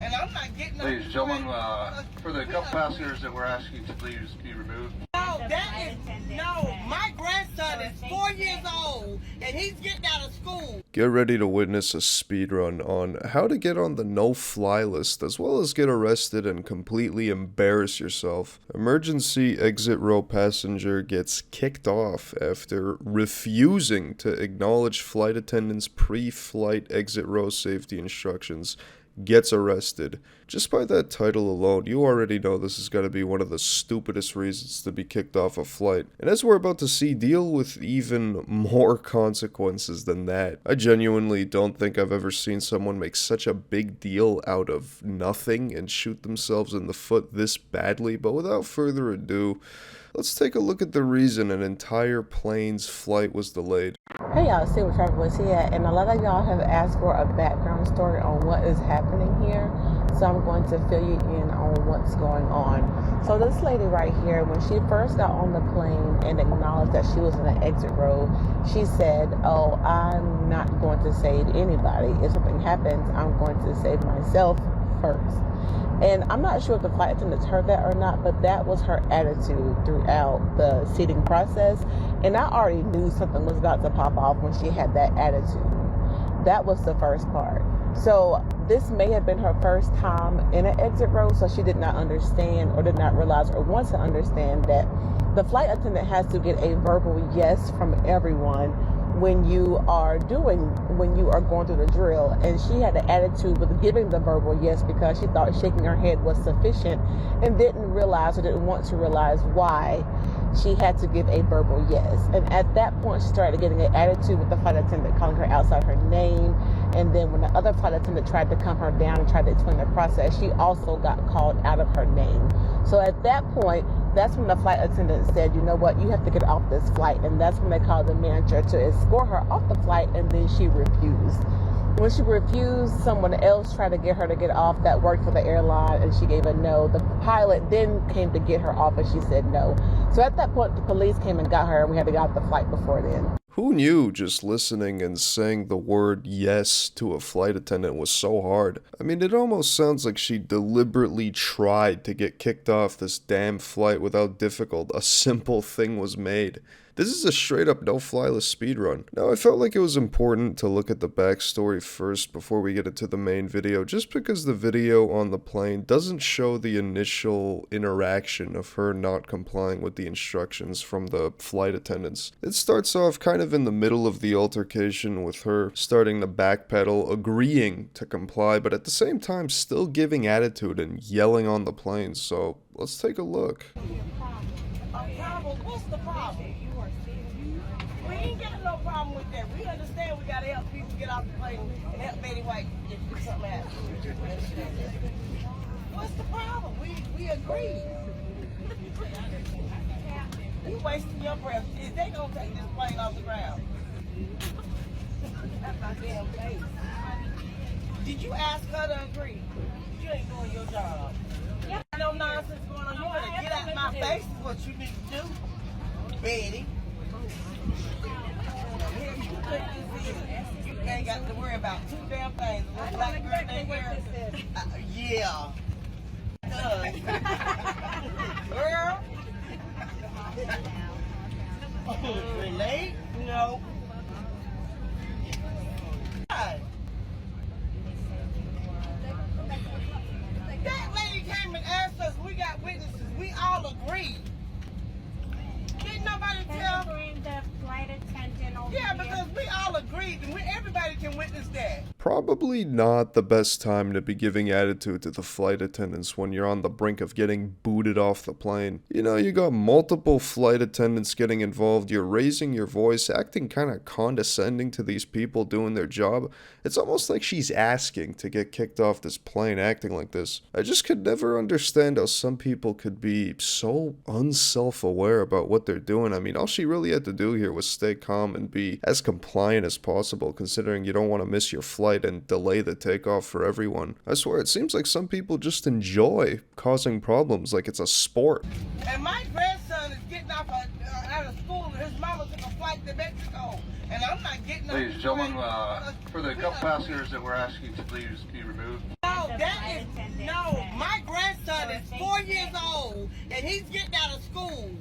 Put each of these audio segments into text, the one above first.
And I'm not getting Ladies and gentlemen, for the couple passengers that we're asking to please be removed. No, my grandson is 4 years old and he's getting out of school. Get ready to witness a speedrun on how to get on the no-fly list, as well as get arrested and completely embarrass yourself. Emergency exit row passenger gets kicked off after refusing to acknowledge flight attendant's pre-flight exit row safety instructions. Gets arrested. Just by that title alone, you already know this is going to be one of the stupidest reasons to be kicked off a flight. And as we're about to see, deal with even more consequences than that. I genuinely don't think I've ever seen someone make such a big deal out of nothing and shoot themselves in the foot this badly, but without further ado, let's take a look at the reason an entire plane's flight was delayed. Hey y'all, see what Trevor was here, and a lot of y'all have asked for a background story on what is happening here, so I'm going to fill you in on what's going on. So this lady right here, when she first got on the plane and acknowledged that she was in the exit row, she said, "Oh, I'm not going to save anybody. If something happens, I'm going to save myself first." And I'm not sure if the flight attendants heard that or not, but that was her attitude throughout the seating process. And I already knew something was about to pop off when she had that attitude. That was the first part. So this may have been her first time in an exit row, so she did not understand or did not realize or want to understand that the flight attendant has to get a verbal yes from everyone when you are going through the drill. And she had an attitude with giving the verbal yes because she thought shaking her head was sufficient and didn't realize or didn't want to realize why she had to give a verbal yes. And at that point, she started getting an attitude with the flight attendant, calling her outside her name. And then when the other flight attendant tried to calm her down and tried to explain the process, she also got called out of her name. So at that point, that's when the flight attendant said, "You know what, you have to get off this flight." And that's when they called the manager to escort her off the flight, and then she refused. When she refused, someone else tried to get her to get off that worked for the airline, and she gave a no. The pilot then came to get her off, and she said no. So at that point, the police came and got her, and we had to get off the flight before then. Who knew just listening and saying the word yes to a flight attendant was so hard? I mean, it almost sounds like she deliberately tried to get kicked off this damn flight without difficult. A simple thing was made. This is a straight up no-fly list speedrun. Now, I felt like it was important to look at the backstory first before we get into the main video, just because the video on the plane doesn't show the initial interaction of her not complying with the instructions from the flight attendants. It starts off kind of in the middle of the altercation with her starting to backpedal, agreeing to comply, but at the same time still giving attitude and yelling on the plane. So let's take a look. What's the problem? We ain't got no problem with that. We understand we gotta help people get off the plane and help Betty White if something happens. What's the problem? We agree. You wasting your breath. They gonna take this plane off the ground. That's my damn face. Did you ask her to agree? You ain't doing your job. Yeah. No nonsense going on. You better get out of my face is what you need to do, Betty. Here, you put this in. You ain't got to worry about two damn things. A little black girl in here. Yeah. Girl. Relate? No. That lady came and asked us, we got witnesses, we all agreed. Didn't nobody tell? Bring the flight attendant over Yeah, here. because we all agreed, and everybody can witness that. Probably not the best time to be giving attitude to the flight attendants when you're on the brink of getting booted off the plane. You know, you got multiple flight attendants getting involved, you're raising your voice, acting kind of condescending to these people doing their job. It's almost like she's asking to get kicked off this plane acting like this. I just could never understand how some people could be so unself-aware about what they're doing. I mean, all she really had to do here was stay calm and be as compliant as possible, considering you don't want to miss your flight and delay the takeoff for everyone. I swear, it seems like some people just enjoy causing problems like it's a sport. And my grandson is getting off out of school, and his mama took a flight to Mexico, and I'm not getting Ladies and gentlemen, for the couple passengers that we're asking to please be removed. No, grandson is 4 years old, and he's getting out of school.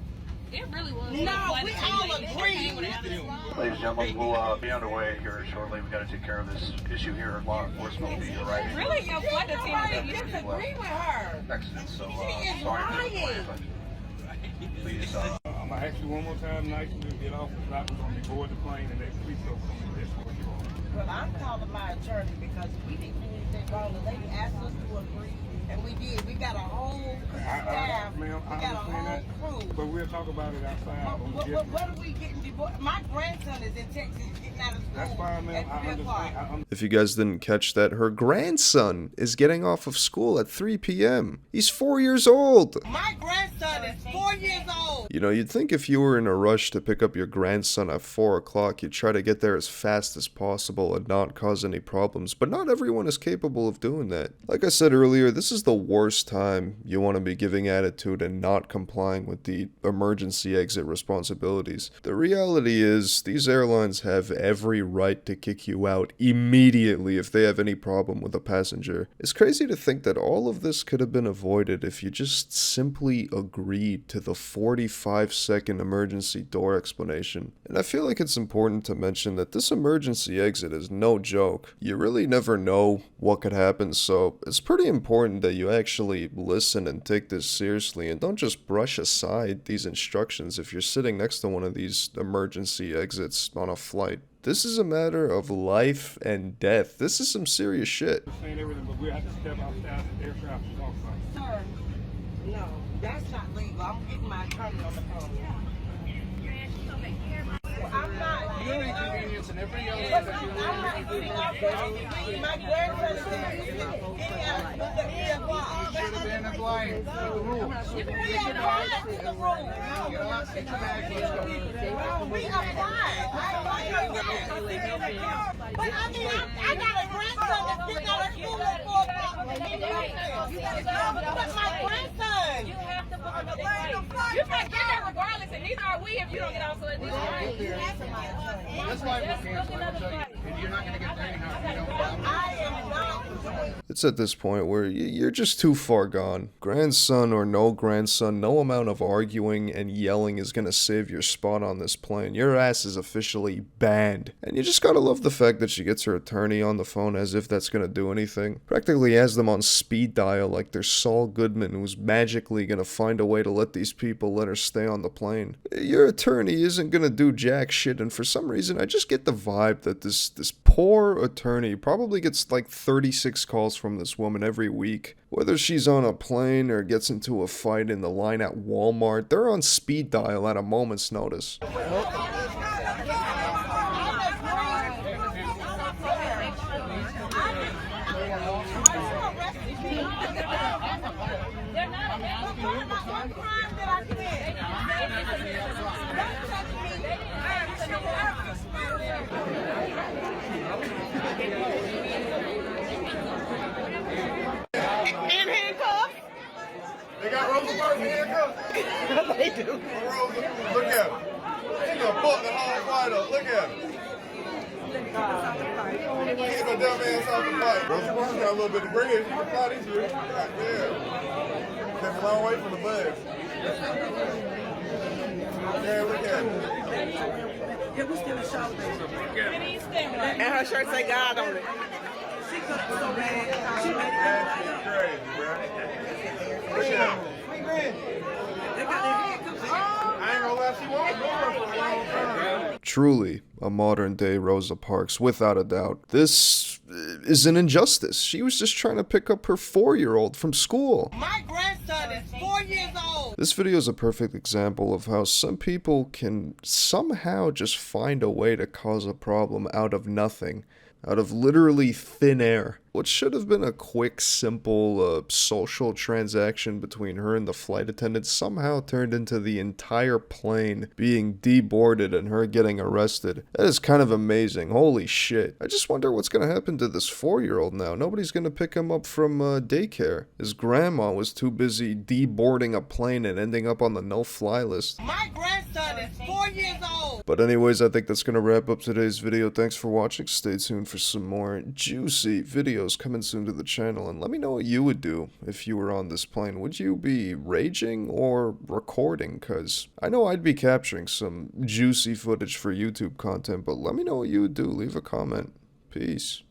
It really was. No, we all agree. Ladies and gentlemen, we'll be underway here shortly. We've got to take care of this issue here. Law enforcement will be arriving. Really, your flight attendant Disagree with her. Accident, so She is sorry to lying. disappoint, but please, I'm gonna ask you one more time, nice to get off the clock. We're gonna be board the plane and next week so come and escort you on. Well, I'm calling my attorney because we didn't do anything wrong. The lady asked us to agree, and we did. We got a whole staff. Ma'am, I We got a understand that, whole crew. but we'll talk about it outside. What are we getting divorced? My grandson is in Texas getting out of school. That's fine, ma'am. I at 3 o'clock. understand. If you guys didn't catch that, her grandson is getting off of school at 3 p.m. He's 4 years old. My grandson is 4 years old. You know, you'd think if you were in a rush to pick up your grandson at 4 o'clock, you'd try to get there as fast as possible and not cause any problems, but not everyone is capable of doing that. Like I said earlier, this is the worst time you want to be giving attitude and not complying with the emergency exit responsibilities. The reality is, these airlines have every right to kick you out immediately if they have any problem with a passenger. It's crazy to think that all of this could have been avoided if you just simply agreed to the 45-second emergency door explanation. And I feel like it's important to mention that this emergency exit is no joke. You really never know what could happen, so it's pretty important that you actually listen and take this seriously and don't just brush aside these instructions if you're sitting next to one of these emergency exits on a flight. This is a matter of life and death. This is some serious shit. Saying everything, but we'll have to step outside the aircraft and talk about it. Sir, no, that's not legal. I'm getting my attorney on the phone. I'm not. Your inconvenience and every other I'm that you not getting off of my grandson is getting out of school at 3 o'clock. should have been applying to the rules. We applied to the rules. Get off, get your bags, let's go. We applied. But I mean, I got a grandson that's getting out of school at 4 o'clock. But my grandson. You have to book another flight. You can't get there regardless, and neither are we if you don't get off. So at least That's why we're canceling. And you're not gonna get there anyhow if you don't. I am not. It's at this point where you're just too far gone. Grandson or no grandson, no amount of arguing and yelling is gonna save your spot on this plane. Your ass is officially banned. And you just gotta love the fact that she gets her attorney on the phone as if that's gonna do anything. Practically has them on speed dial like they're Saul Goodman, who's magically gonna find a way to let these people let her stay on the plane. Your attorney isn't gonna do jack shit, and for some reason I just get the vibe that this poor attorney probably gets like 36 calls from this woman every week. Whether she's on a plane or gets into a fight in the line at Walmart, they're on speed dial at a moment's notice. They got Rosa Parks in handcuffs? They do. Rosa, look at him. He's gonna fuck the whole fight up. Look at him. Keep my dumb ass off the fight. Rosa Parks got a little bit of bread. She can fly these through. God damn. Came a long way from the bus. Yeah, look at him. And her shirt say God on it. That's crazy, bro. Look at him. I ain't gonna lie, she won't go for a long time. Truly a modern day Rosa Parks, without a doubt. This is an injustice. She was just trying to pick up her 4-year-old from school. My grandson is 4 years old. This video is a perfect example of how some people can somehow just find a way to cause a problem out of nothing, out of literally thin air. What should have been a quick, simple, social transaction between her and the flight attendant somehow turned into the entire plane being deboarded and her getting arrested. That is kind of amazing. Holy shit. I just wonder what's gonna happen to this 4-year-old now. Nobody's gonna pick him up from daycare. His grandma was too busy deboarding a plane and ending up on the no-fly list. My grandson is 4 years old. But anyways, I think that's going to wrap up today's video. Thanks for watching. Stay tuned for some more juicy videos coming soon to the channel. And let me know what you would do if you were on this plane. Would you be raging or recording? Because I know I'd be capturing some juicy footage for YouTube content, but let me know what you would do. Leave a comment. Peace.